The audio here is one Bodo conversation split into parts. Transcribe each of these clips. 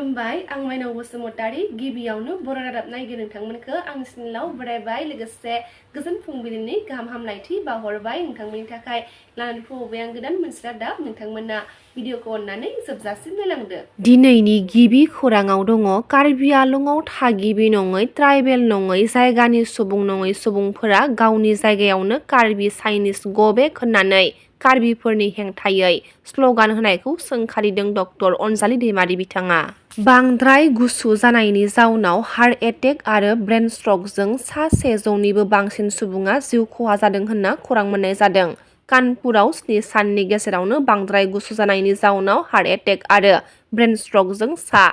खुलुमबाय आं माइनाव बसुमतारी गिबियावनो बर' रादाब नायगिरि नोंथांमोनखौ आंनि चेनेलाव बरायबाय लोगोसे गोजोन फुंबिलिनि गाहाम हामलायथि बावहरबाय नोंथांमोननि थाखाय लानानै फैबाय आं गोदान मोनसे रादाब नोंथांमोना भिडिअखौ अननानै जोबजासिम नायलांदो। दिनैनि गिबि खौराङाव दङ कार्बि आंलंआव थागिबि नङै ट्राइबेल नङै जायगानि सुबुं नङै सुबुंफोरा गावनि जायगायावनो कार्बि चाइनिज गो बेक होननानै कार्बिफोरनि हेंथायै स्लगान होनायखौ सोंखारिदों डक्टर अनजालि दैमारि बिथाङा। बांद्राय गुसु जानायनि जाउनाव हार्ट एटेक आरो ब्रेन स्ट्रकजों सा 100निबो बांसिन सुबुङा जिउ खहा जादों होनना खौरां मोननाय जादों। कानपुराव 7 साननि गेजेरावनो बांद्राय गुसु जानायनि जाउनाव हार्ट एटेक आरो ब्रेन स्ट्रकजों सा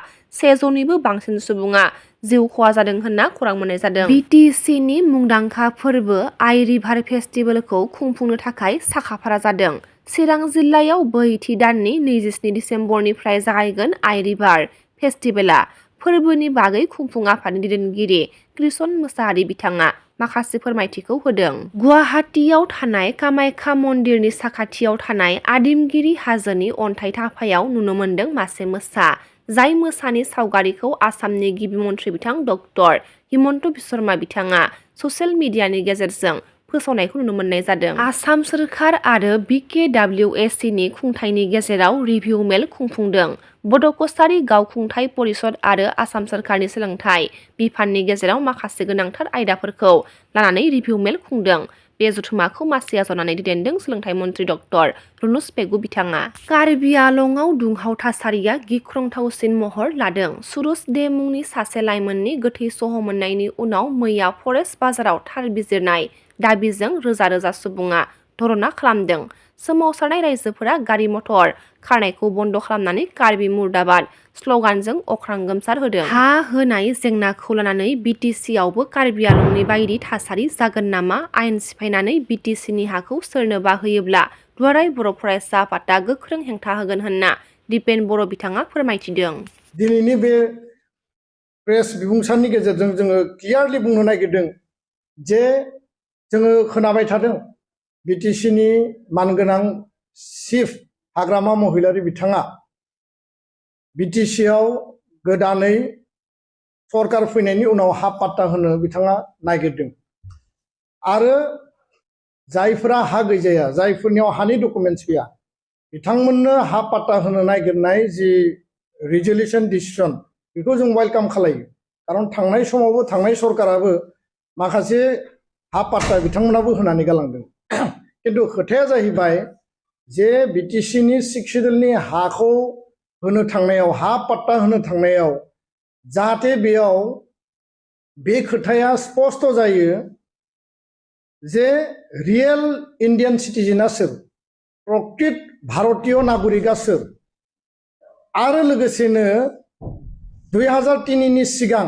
100निबो बांसिन सुबुङा जिउ खहा जादों होनना खौरां मोननाय जादों। BTCनि मुंदांखा फोरबो आइ रिभार फेस्टिभेलखौ खुंफुंनो थाखाय साखाफारा जादों। चिरां जिल्लायाव बोहैथि दाननि 27 दिसेम्बरनिफ्राय जागायगोन आइ रिभार फेस्टिभेला। फोरबोनि बागै खुंफुं आफादनि दैदेनगिरि कृष्ण मोसाहारि बिथाङा माखासे फोरमायथिखौ होदों। गुवाहाटीयाव थानाय कामाख्या मन्दिरनि साखाथियाव थानाय आदिमगिरि हाजोनि अन्थाइ थाफायाव नुनो मोन्दों मासे मोसा। जाय मोसानि सावगारिखौ आसामनि गिबि मन्थ्रि बिथां डक्टर हिमन्त बिश्व शर्मा बिथाङा ससियेल मिडियानि गेजेरजों फोसावनायखौ नुनो मोननाय जादों। आसाम सोरखार आरो BKWSCनि खुंथायनि गेजेराव रिभिउ मेल खुंफुंदों। बड' कछारी गावखुंथाय परिषद आरो आसाम सोरखारनि सोलोंथाइ बिफाननि गेजेराव माखासे गोनांथार आयदाफोरखौ लानानै रिभिउ मेल खुंदों। बे जथुमाखौ मासिया जनानै दैदेनदों सोलोंथाइ मन्थ्रि डक्टर रुनुस पेगु बिथाङा। कार्बि आंलंआव दुंहाव थासारिया गिख्रंथावसिन महर लादों। सुरुज दे मुंनि सासे लाइमोननि गोथै सह मोननायनि उनाव मैया फरेस्ट बाजाराव थार बिजिरनाय दाबिजों रोजा रोजा सुबुङा धरना खालामदों। सोमावसारनाय रायजोफोरा गारि मटर खारनायखौ बन्द खालामनानै कार्बि मुर्दाबाद स्लगानजों अख्रां गोमसार होदों। हा होनाय जेंनाखौ लानानै BTCआवबो कार्बि आंलंनि बायदि थासारि जागोन नामा? आयेन सिफायनानै BTCनि हाखौ सोरनोबा होयोब्ला दुलाराय बर' फरायसा आफादा गोख्रों हेंथा होगोन होनना दिपेन बर' बिथाङा फोरमायथिदों। दिनैनि बे प्रेस बिबुंसारनि गेजेरजों जोङो क्लियारलि बुंनो नागिरदों जे जोङो खोनाबाय थादों BTCनि मानगोनां चिफ हाग्रामा महिलारि बिथाङा BTCआव गोदानै सरकार फैनायनि उनाव हा पाट्टा होनो बिथाङा नागिरदों आरो जायफोरा हा गैजाया जायफोरनियाव हानि डकुमेन्टस गैया बिथांमोननो हा पाट्टा होनो नागिरनाय जि रिजलिउसन डिसिसन बेखौ जों वेलकाम खालायो। खारन थांनाय समावबो थांनाय सरकाराबो माखासे हा पाट्टा बिथांमोनाबो होनानै गालांदों। खिन्थु खोथाया जाहैबाय जे BTCनि 6 सिडुलनि हाखौ होनो थांनायाव हा पाट्टा होनो थांनायाव जाहाथे बेयाव बे खोथाया स्पष्ट जायो जे रियेल इन्डियान सिटिजेना सोर, प्रकृत भारतीय नागरिकआ सोर आरो लोगोसेनो 2003नि सिगां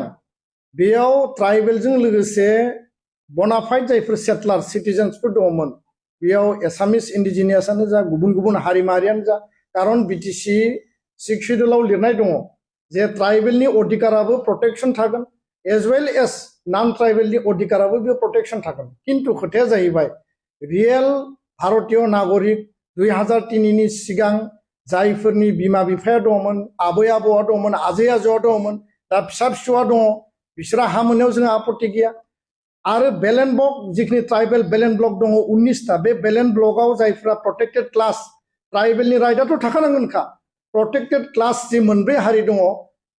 बेयाव ट्राइबेलजों लोगोसे बनाफाइड जायफोर सेटलार सिटिजेन्सफोर दङमोन बेयाव एसामिस इन्डिजिनियासआनो जा गुबुन गुबुन हारि माहारियानो जा खारन BTC 6 सिडुलाव लिरनाय दङ जे ट्राइबेलनि अधिकाराबो प्रटेक्शन थागोन एज वेल एज नन ट्राइबेलनि अधिकाराबो बे प्रटेक्शन थागोन। खिन्थु खोथाया जाहैबाय रियेल भारतीय नागरिक 2003नि सिगां जायफोरनि बिमा बिफाया दङमोन आबै आबौआ दङमोन आजै आजौआ दङमोन दा फिसा फिसौआ दङ बिसोरा हा मोननायाव जोंहा आपत्ति गैया आरो बेलेन ब्लक जिखिनि ट्राइबेल बेलेन ब्लक दङ 19टा बे बेलेन ब्लकआव जायफोरा प्रटेक्टेड क्लास ट्राइबेलनि राइटआथ' थाखानांगोनखा प्रटेक्टेड क्लास जि मोनब्रै हारि दङ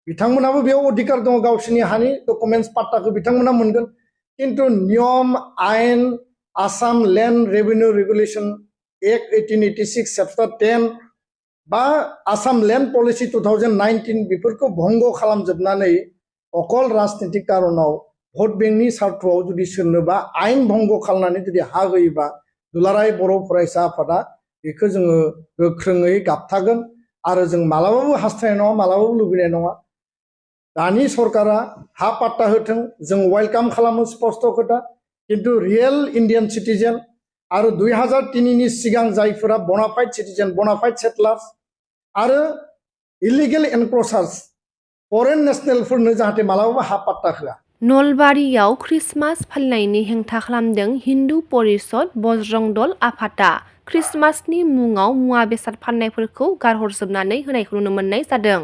बिथांमोनाबो बेयाव अधिकार दङ गावसोरनि हानि डकुमेन्टस पाट्टाखौ बिथांमोना मोनगोन। खिन्थु नियम आयेन Assam land revenue regulation act 1886 chapter 10 बा आसाम लेन्ड पलिसि 2019 बेफोरखौ भंग खालामजोबनानै अकल राजनितिक कारनाव भट बेंकनि सार्थआव जुदि सोरनोबा आयेन भंग खालामनानै जुदि हा होयोबा दुलाराय बर' फरायसा आफादा बेखौ जोङो गोख्रोङै गाबथागोन आरो जों मालाबाबो हास्थायनाय नङा मालाबाबो लुबैनाय नङा। दानि सरकारा हा पाट्टा होथों जों वेलकाम खालामो स्पष्ट खोथा खिन्थु रियेल इन्डियान सिटिजेन आरो 2003नि सिगां जायफोरा बनाफाइड सिटिजेन बनाफाइड सेटलार्स आरो इलिगेल एनक्रोचार्स फरेन नेसनेलफोरनो जाहाथे मालाबाबो हा पाट्टा होआ। नलबारियाव ख्रिस्टमास फालिनायनि हेंथा खालामदों हिन्दु परिषद बजरं दल आफादा। ख्रिस्टमासनि मुङाव मुवा बेसाद फाननायफोरखौ गारहरजोबनानै होनायखौ नुनो मोननाय जादों।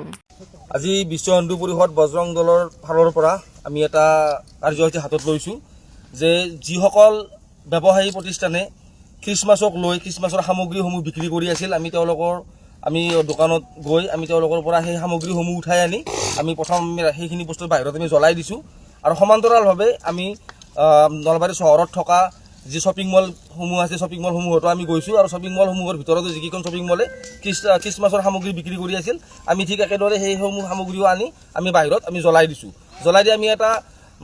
আজি বিশ্ব হিন্দু পৰিষদ বজৰং দলৰ ফালৰ পৰা আমি এটা কাৰ্যসূচী হাতত লৈছোঁ যে যিসকল ব্যৱসায়ী প্ৰতিষ্ঠানে খ্ৰীষ্টমাছক লৈ খ্ৰীষ্টমাছৰ সামগ্ৰীসমূহ বিক্ৰী কৰি আছিল আমি দোকানত গৈ আমি তেওঁলোকৰ পৰা সেই সামগ্ৰীসমূহ উঠাই আনি আমি প্ৰথম সেইখিনি বস্তু বাহিৰত আমি জ্বলাই দিছোঁ আৰু সমান্তৰালভাৱে আমি নলবাৰী চহৰত থকা যি শ্বপিং মলসমূহ আছে শ্বপিং মলসমূহতো আমি গৈছোঁ আৰু শ্বপিং মলসমূহৰ ভিতৰতো যিকেইখন শ্বপিং মলে খ্ৰীষ্টমাছৰ সামগ্ৰী বিক্ৰী কৰি আছিল আমি ঠিক একেদৰে সেইসমূহ সামগ্ৰীও আনি আমি বাহিৰত আমি জ্বলাই দিছোঁ। জ্বলাই দি আমি এটা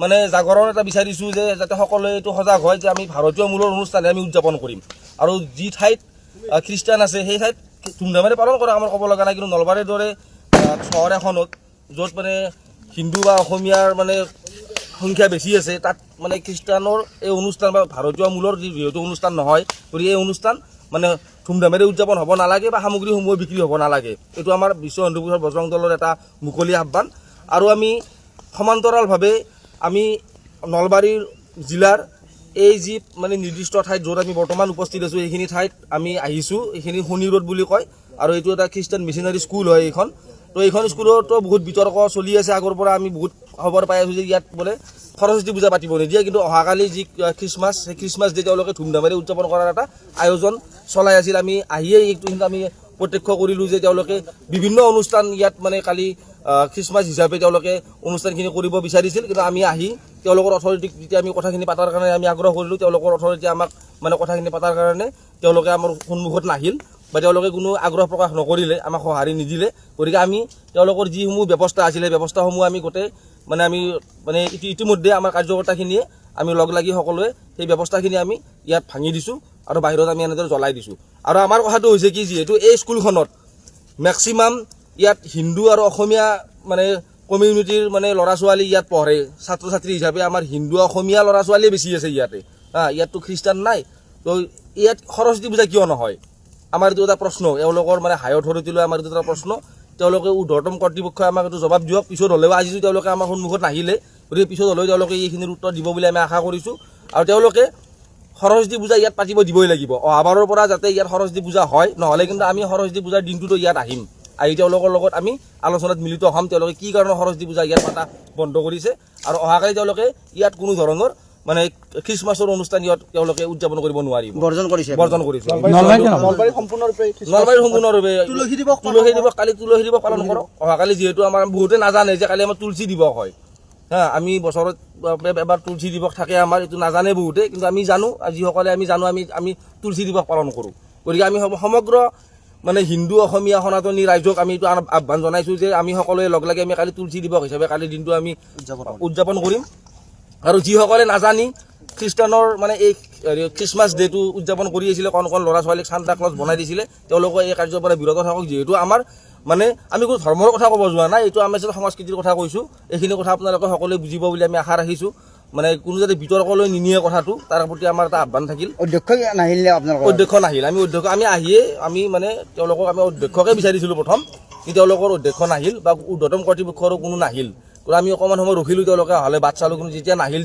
মানে জাগৰণ এটা বিচাৰিছোঁ যে যাতে সকলোৱে এইটো সজাগ হয় যে আমি ভাৰতীয় মূলৰ অনুষ্ঠানে আমি উদযাপন কৰিম আৰু যি ঠাইত খ্ৰীষ্টান আছে সেই ঠাইত ধুমধামেৰে পালন কৰা আমাৰ ক'ব লগা নাই, কিন্তু নলবাৰীৰ দৰে চহৰ এখনত য'ত মানে হিন্দু বা অসমীয়াৰ মানে সংখ্যা বেছি আছে তাত মানে খ্ৰীষ্টানৰ এই অনুষ্ঠান বা ভাৰতীয় মূলৰ যিহেতু অনুষ্ঠান নহয়, গতিকে এই অনুষ্ঠান মানে ধুমধামেৰে উদযাপন হ'ব নালাগে বা সামগ্ৰীসমূহ বিক্ৰী হ'ব নালাগে। এইটো আমাৰ বিশ্ব হিন্দু পৰিষদ বজৰং দলৰ এটা মুকলি আহ্বান। আৰু আমি সমান্তৰালভাৱে আমি নলবাৰীৰ জিলাৰ এই যি মানে নিৰ্দিষ্ট ঠাইত য'ত আমি বৰ্তমান উপস্থিত আছোঁ এইখিনি ঠাইত আমি আহিছোঁ। এইখিনি শনি ৰোড বুলি কয় আৰু এইটো এটা খ্ৰীষ্টান মিছনাৰী স্কুল হয় এইখন। তো এইখন স্কুলতো বহুত বিতৰ্ক চলি আছে আগৰ পৰা। আমি বহুত খবৰ পাই আছোঁ যে ইয়াত বোলে সৰস্বতী পূজা পাতিব নিদিয়ে, কিন্তু অহাকালি যি খ্ৰীষ্টমাছ সেই খ্ৰীষ্টমাছ ডে তেওঁলোকে ধুমধামেৰে উদযাপন কৰাৰ এটা আয়োজন চলাই আছিল। আমি আহিয়ে এইটো আমি প্ৰত্যক্ষ কৰিলোঁ যে তেওঁলোকে বিভিন্ন অনুষ্ঠান ইয়াত মানে কালি খ্ৰীষ্টমাছ হিচাপে তেওঁলোকে অনুষ্ঠানখিনি কৰিব বিচাৰিছিল, কিন্তু আমি আহি তেওঁলোকৰ অথৰিটিক যেতিয়া আমি কথাখিনি পতাৰ কাৰণে আমি আগ্ৰহ কৰিলোঁ, তেওঁলোকৰ অথৰিটিয়ে আমাক মানে কথাখিনি পতাৰ কাৰণে তেওঁলোকে আমাৰ সন্মুখত নাহিল বা তেওঁলোকে কোনো আগ্ৰহ প্ৰকাশ নকৰিলে, আমাক সঁহাৰি নিদিলে। গতিকে আমি তেওঁলোকৰ যিসমূহ ব্যৱস্থা আছিলে ব্যৱস্থাসমূহ আমি গোটেই মানে আমি মানে ইতিমধ্যে আমাৰ কাৰ্যকৰ্তাখিনিয়ে আমি লগ লাগি সকলোৱে সেই ব্যৱস্থাখিনি আমি ইয়াত ভাঙি দিছোঁ আৰু বাহিৰত আমি এনেদৰে জ্বলাই দিছোঁ। আৰু আমাৰ কথাটো হৈছে কি, যিহেতু এই স্কুলখনত মেক্সিমাম ইয়াত হিন্দু আৰু অসমীয়া মানে কমিউনিটিৰ মানে ল'ৰা ছোৱালী ইয়াত পঢ়ে, ছাত্ৰ ছাত্ৰী হিচাপে আমাৰ হিন্দু অসমীয়া ল'ৰা ছোৱালীয়ে বেছি আছে ইয়াতে। ইয়াততো খ্ৰীষ্টান নাই, তো ইয়াত সৰস্বতী পূজা কিয় নহয় আমাৰ এইটো এটা প্ৰশ্ন। এওঁলোকৰ মানে হাই অথৰিটিলৈ আমাৰ এইটো এটা প্ৰশ্ন। তেওঁলোকে ঊৰ্ধ্বতম কৰ্তৃপক্ষই আমাক এইটো জবাব দিয়ক। পিছত হ'লেও আজি তেওঁলোকে আমাৰ সন্মুখত নাহিলে, গতিকে পিছত হ'লেও তেওঁলোকে এইখিনিৰ উত্তৰ দিব বুলি আমি আশা কৰিছোঁ। আৰু তেওঁলোকে সৰস্বতী পূজা ইয়াত পাতিব দিবই লাগিব। অহাবাৰৰ পৰা যাতে ইয়াত সৰস্বতী পূজা হয়, নহ'লে কিন্তু আমি সৰস্বতী পূজাৰ দিনটোতো ইয়াত আহিম, আহি তেওঁলোকৰ লগত আমি আলোচনাত মিলিত হ'ম তেওঁলোকে কি কাৰণে সৰস্বতী পূজা ইয়াত পাতা বন্ধ কৰিছে আৰু অহাকালি তেওঁলোকে ইয়াত কোনো ধৰণৰ মানে খ্ৰীষ্টমাছৰ অনুষ্ঠান ইয়াত তেওঁলোকে উদযাপন কৰিব নোৱাৰিব। বৰ্জন কৰিছে নলবাৰী সম্পূৰ্ণৰূপে তুলসী দিৱস কালি তুলসী দিৱস পালন কৰক। অহাকালি যিহেতু আমাৰ বহুতে নাজানে যে কালি আমাৰ তুলসী দিৱস হয়। আমি বছৰত এবাৰ তুলসী দিৱস থাকে আমাৰ, এইটো নাজানে বহুতে, কিন্তু আমি জানো, যিসকলে আমি জানো আমি তুলসী দিৱস পালন কৰোঁ। গতিকে আমি সমগ্ৰ মানে হিন্দু অসমীয়া সনাতনী ৰাইজক আমি এইটো আহ্বান জনাইছোঁ যে আমি সকলোৱে লগ লাগি আমি কালি তুলসী দিৱস হিচাপে কালিৰ দিনটো আমি উদযাপন কৰিম। আৰু যিসকলে নাজানি খ্ৰীষ্টানৰ মানে এই খ্ৰীষ্টমাছ ডেটো উদযাপন কৰি আছিলে, কণ কণ ল'ৰা ছোৱালীক চান্তা ক্লজ বনাই দিছিলে, তেওঁলোকে এই কাৰ্যৰ পৰা বিৰত থাকক। যিহেতু আমাৰ মানে আমি কোনো ধৰ্মৰ কথা ক'ব যোৱা নাই, এইটো আমি সংস্কৃতিৰ কথা কৈছোঁ। এইখিনি কথা আপোনালোকে সকলোৱে বুজিব বুলি আমি আশা ৰাখিছোঁ। মানে কোনো যাতে বিতৰ্কলৈ নিনিয়ে কথাটো, তাৰ প্ৰতি আমাৰ এটা আহ্বান থাকিল। অধ্যক্ষ নাহিল, আমি আহিয়ে আমি মানে তেওঁলোকক আমি অধ্যক্ষকে বিচাৰিছিলোঁ প্ৰথম, কিন্তু তেওঁলোকৰ অধ্যক্ষ নাহিল বা ঊৰ্ধ্বতম কৰ্তৃপক্ষৰো কোনো নাহিল। আমি অকণমান সময় ৰখিলোঁ, তেওঁলোকে হ'লে বাট চালোঁ, কিন্তু যেতিয়া নাহিল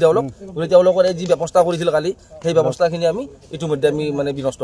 তেওঁলোকৰ এই যি ব্যৱস্থা কৰিছিল কালি সেই ব্যৱস্থাখিনি আমি ইতিমধ্যে আমি মানে বিনষ্ট